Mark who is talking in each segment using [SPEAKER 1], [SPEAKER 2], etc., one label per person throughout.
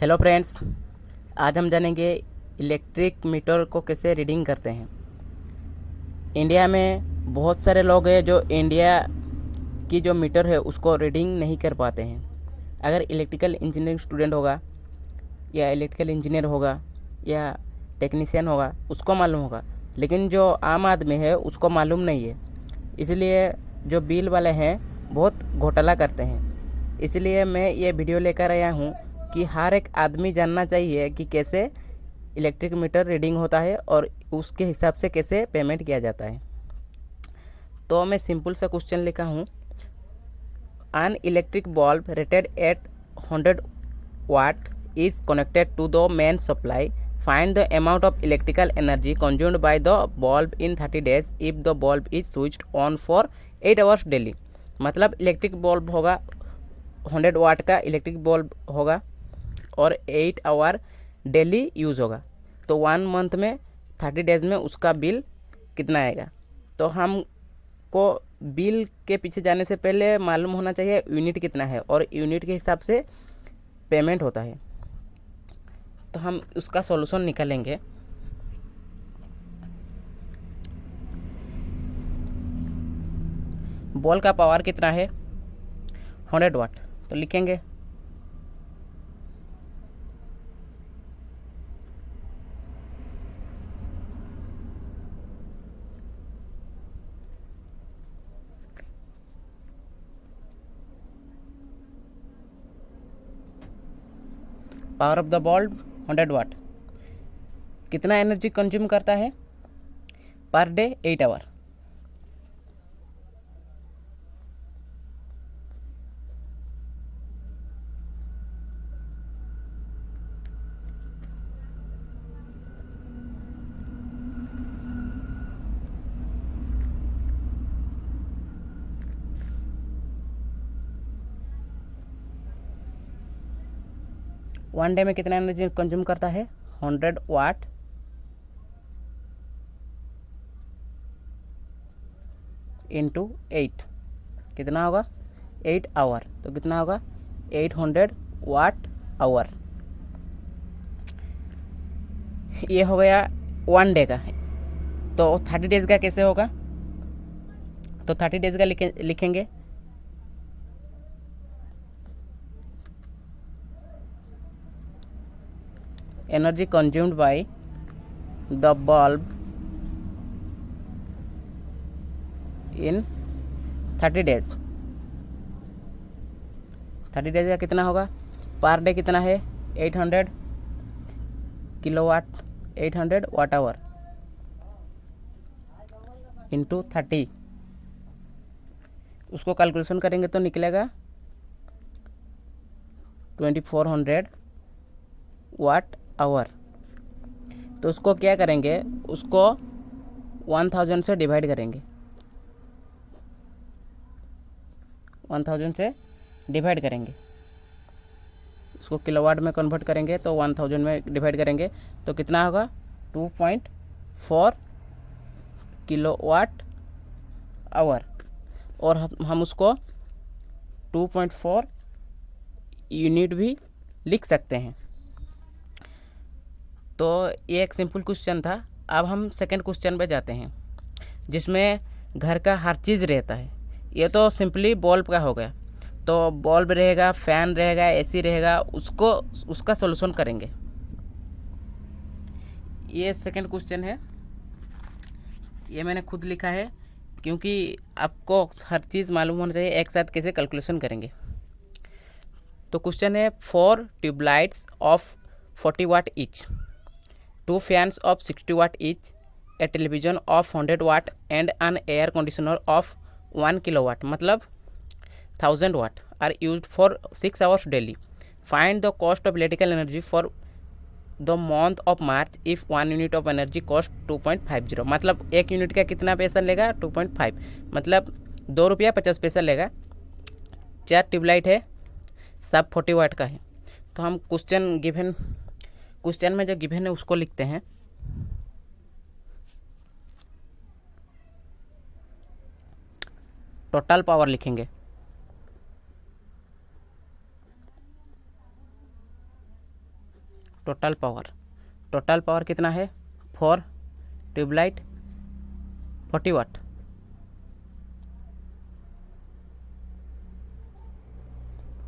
[SPEAKER 1] Hello friends, आज हम जानेंगे इलेक्ट्रिक मीटर को कैसे रीडिंग करते हैं। इंडिया में बहुत सारे लोग हैं जो इंडिया की जो मीटर है उसको रीडिंग नहीं कर पाते हैं। अगर इलेक्ट्रिकल इंजीनियरिंग स्टूडेंट होगा या इलेक्ट्रिकल इंजीनियर होगा या टेक्नीशियन होगा उसको मालूम होगा, लेकिन जो आम आदमी है उसको मालूम नहीं है। इसलिए जो बिल वाले हैं बहुत घोटाला करते हैं। इसलिए मैं ये वीडियो लेकर आया हूँ कि हर एक आदमी जानना चाहिए कि कैसे इलेक्ट्रिक मीटर रीडिंग होता है और उसके हिसाब से कैसे पेमेंट किया जाता है। तो मैं सिंपल सा क्वेश्चन लिखा हूँ। An electric bulb rated at 100 watt is connected to the main supply. Find the amount of electrical energy consumed by the bulb in 30 days if the bulb is switched on for 8 hours daily। मतलब electric bulb होगा 100 वाट का electric bulb होगा और 8 our daily use होगा, तो 1 month में 30 days में उसका बिल कितना आएगा। तो हमको बिल के पीछे जाने से पहले मालूम होना चाहिए यूनिट कितना है और यूनिट के हिसाब से पेमेंट होता है। तो हम उसका सॉल्यूशन निकालेंगे। बॉल का पावर कितना है 100 वाट, तो लिखेंगे पावर ऑफ द बल्ब 100 वाट कितना एनर्जी कंज्यूम करता है per day 8 our. One day में कितना एनर्जी कंज्यूम करता है 100 वाट इंटू 8, कितना होगा 8 आवर, तो कितना होगा 800 वाट आवर। ये हो गया 1 डे का। तो 30 डेज़ का कैसे होगा, तो 30 डेज़ का लिखेंगे energy consumed by the bulb in 30 days. 30 days का कितना होगा पर डे कितना है 800 किलोवाट 800 वाट आवर इंटू 30, उसको कैलकुलेशन करेंगे तो निकलेगा 2400 वाट आवर। तो उसको क्या करेंगे, उसको 1000 से डिवाइड करेंगे, 1000 से डिवाइड करेंगे, उसको किलोवाट में कन्वर्ट करेंगे तो 1000 में डिवाइड करेंगे तो कितना होगा 2.4 किलोवाट आवर। और हम उसको 2.4 यूनिट भी लिख सकते हैं। तो ये एक सिंपल क्वेश्चन था। अब हम सेकंड क्वेश्चन पे जाते हैं जिसमें घर का हर चीज़ रहता है। ये तो सिंपली बल्ब का हो गया, तो बल्ब रहेगा, फैन रहेगा, एसी रहेगा, उसका सॉल्यूशन करेंगे। ये सेकंड क्वेश्चन है, ये मैंने खुद लिखा है क्योंकि आपको हर चीज़ मालूम होना चाहिए एक साथ कैसे कैलकुलेशन करेंगे। तो क्वेश्चन है 4 tubelights of 40 watt each, 2 fans of 60 watt each, a television of 100 watt and an air conditioner of 1 kilowatt मतलब 1000 watt are used for 6 hours daily. Find the cost of electrical energy for the month of March if 1 unit of energy cost 2.50 मतलब 1 unit का कितना पैसा लेगा 2.5 मतलब 2 रुपया 50 पैसा लेगा। 4 ट्यूबलाइट है, सब 40 वाट का है। तो हम क्वेश्चन में जो गिवन है उसको लिखते हैं। टोटल पावर लिखेंगे टोटल पावर कितना है, 4 ट्यूबलाइट 40 वाट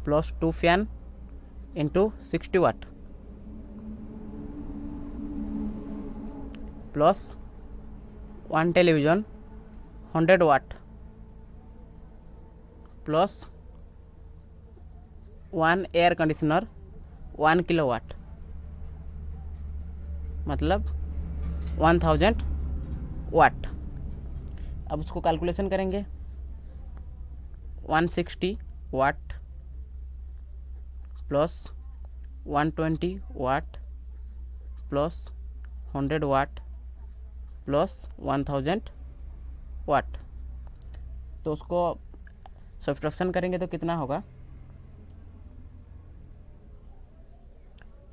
[SPEAKER 1] प्लस 2 फैन इंटू 60 वाट प्लस 1 टेलीविज़न 100 वाट प्लस 1 एयर कंडीशनर 1 किलोवाट, मतलब 1000 वाट। अब उसको कैलकुलेशन करेंगे, 160 वाट प्लस 120 वाट प्लस 100 वाट प्लस 1000 वाट। तो उसको सब्ट्रैक्शन करेंगे तो कितना होगा,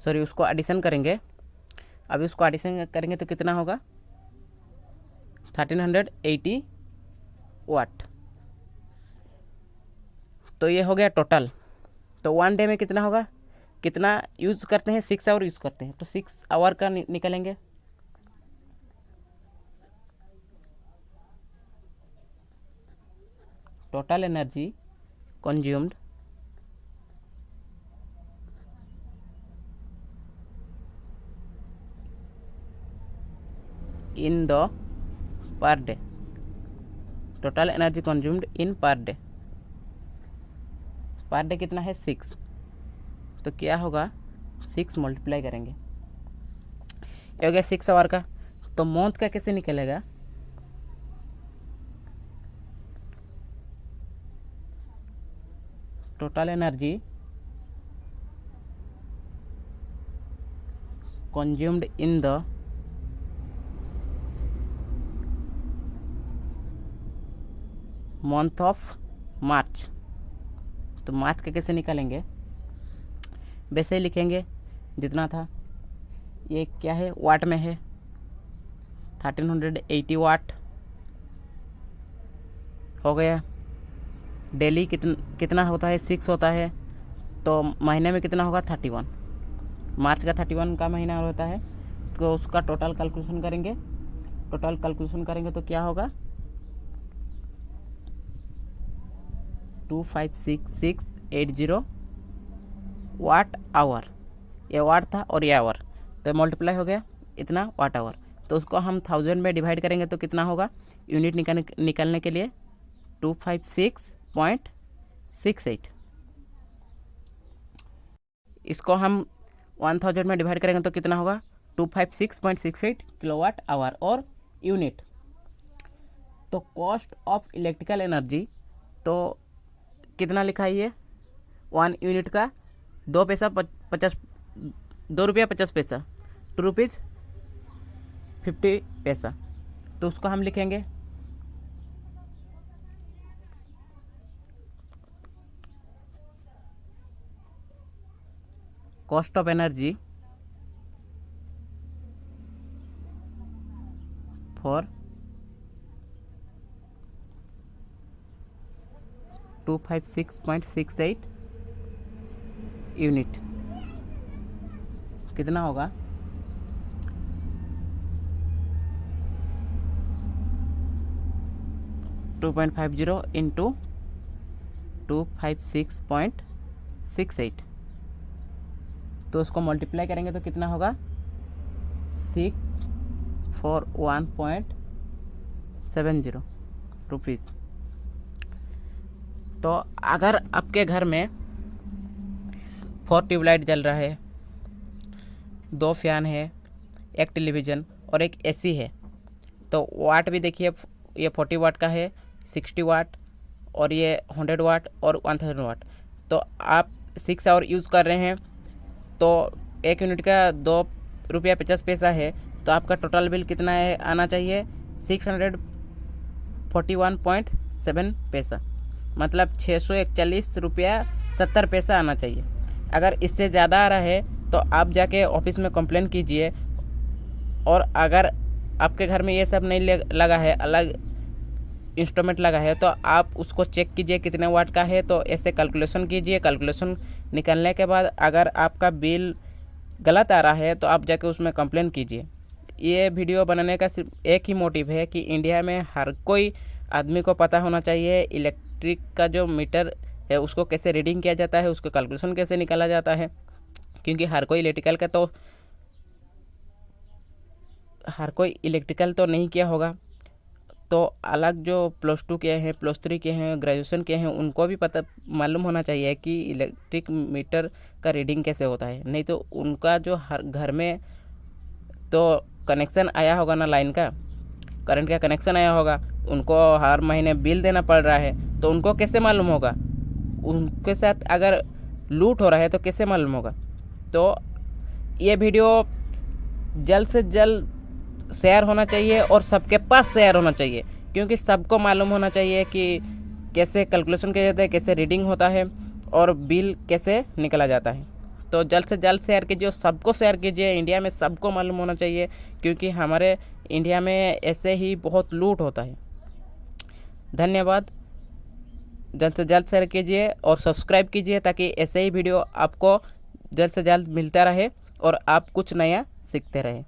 [SPEAKER 1] सॉरी उसको एडिशन करेंगे। अभी उसको एडिशन करेंगे तो कितना होगा, 1380 वाट। तो ये हो गया टोटल। तो 1 डे में कितना होगा, कितना यूज़ करते हैं, 6 आवर यूज़ करते हैं, तो 6 आवर का निकलेंगे। Total energy consumed in the per day, total energy consumed in per day कितना है, 6। तो क्या होगा, 6 मल्टीप्लाई करेंगे, ये हो गया 6 आवर का। तो मंथ का कैसे निकलेगा, total energy consumed in the month of March. तो मार्च का कैसे निकालेंगे, वैसे ही लिखेंगे जितना था। ये क्या है, वाट में है, 1380 वाट हो गया। डेली कितना होता है, 6 होता है, तो महीने में कितना होगा, 31। मार्च का 31 का महीना होता है, तो उसका टोटल कैलकुलेशन करेंगे। टोटल कैलकुलेशन करेंगे तो क्या होगा, 25680 वाट आवर। ये वाट था और ये आवर, तो मल्टीप्लाई हो गया इतना वाट आवर। तो उसको हम 1000 में डिवाइड करेंगे तो कितना होगा, यूनिट निकालने के लिए 256.68। इसको हम 1000 में डिवाइड करेंगे तो कितना होगा, 256.68 किलोवाट आवर और यूनिट। तो कॉस्ट ऑफ इलेक्ट्रिकल एनर्जी तो कितना लिखा है, ये 1 यूनिट का 2 पैसा 50, 2 रुपया 50 पैसा, 2 रुपीज़ 50 पैसा। तो उसको हम लिखेंगे cost of energy for 256.68 unit कितना होगा, 2.50 इंटू 256.68। तो उसको मल्टीप्लाई करेंगे तो कितना होगा, 641.70 रुपीज़। तो अगर आपके घर में 4 ट्यूबलाइट जल रहा है, 2 फैन है, 1 टेलीविज़न और 1 एसी है, तो वाट भी देखिए, ये 40 वाट का है, 60 वाट और ये 100 वाट और 1000 वाट। तो आप 6 आवर यूज़ कर रहे हैं, तो 1 यूनिट का 2 रुपया 50 पैसा है, तो आपका टोटल बिल कितना है आना चाहिए, 641.7 पैसा, मतलब 641 रुपया 70 पैसा आना चाहिए। अगर इससे ज़्यादा आ रहा है तो आप जाके ऑफिस में कंप्लेन कीजिए। और अगर आपके घर में ये सब नहीं लगा है, अलग इंस्ट्रूमेंट लगा है, तो आप उसको चेक कीजिए कितने वाट का है, तो ऐसे कैलकुलेशन कीजिए। कैलकुलेशन निकलने के बाद अगर आपका बिल गलत आ रहा है तो आप जाके उसमें कंप्लेन कीजिए। ये वीडियो बनाने का सिर्फ एक ही मोटिव है कि इंडिया में हर कोई आदमी को पता होना चाहिए इलेक्ट्रिक का जो मीटर है उसको कैसे रीडिंग किया जाता है, उसको कैलकुलेशन कैसे निकाला जाता है। क्योंकि हर कोई इलेक्ट्रिकल तो नहीं किया होगा, तो अलग जो +2 किए हैं, +3 किए हैं, ग्रेजुएशन किए हैं, उनको भी पता मालूम होना चाहिए कि इलेक्ट्रिक मीटर का रीडिंग कैसे होता है। नहीं तो उनका जो हर घर में तो कनेक्शन आया होगा ना, लाइन का, करंट का कनेक्शन आया होगा, उनको हर महीने बिल देना पड़ रहा है, तो उनको कैसे मालूम होगा? उनके साथ अगर लूट हो रहा है तो कैसे मालूम होगा? तो ये वीडियो जल्द से जल्द शेयर होना चाहिए और सबके पास शेयर होना चाहिए, क्योंकि सबको मालूम होना चाहिए कि कैसे कैलकुलेशन किया जाता है, कैसे रीडिंग होता है और बिल कैसे निकला जाता है। तो जल्द से जल्द शेयर कीजिए और सबको शेयर कीजिए। इंडिया में सबको मालूम होना चाहिए, क्योंकि हमारे इंडिया में ऐसे ही बहुत लूट होता है। धन्यवाद। जल्द से जल्द शेयर कीजिए और सब्सक्राइब कीजिए ताकि ऐसे ही वीडियो आपको जल्द से जल्द मिलता रहे और आप कुछ नया सीखते रहें।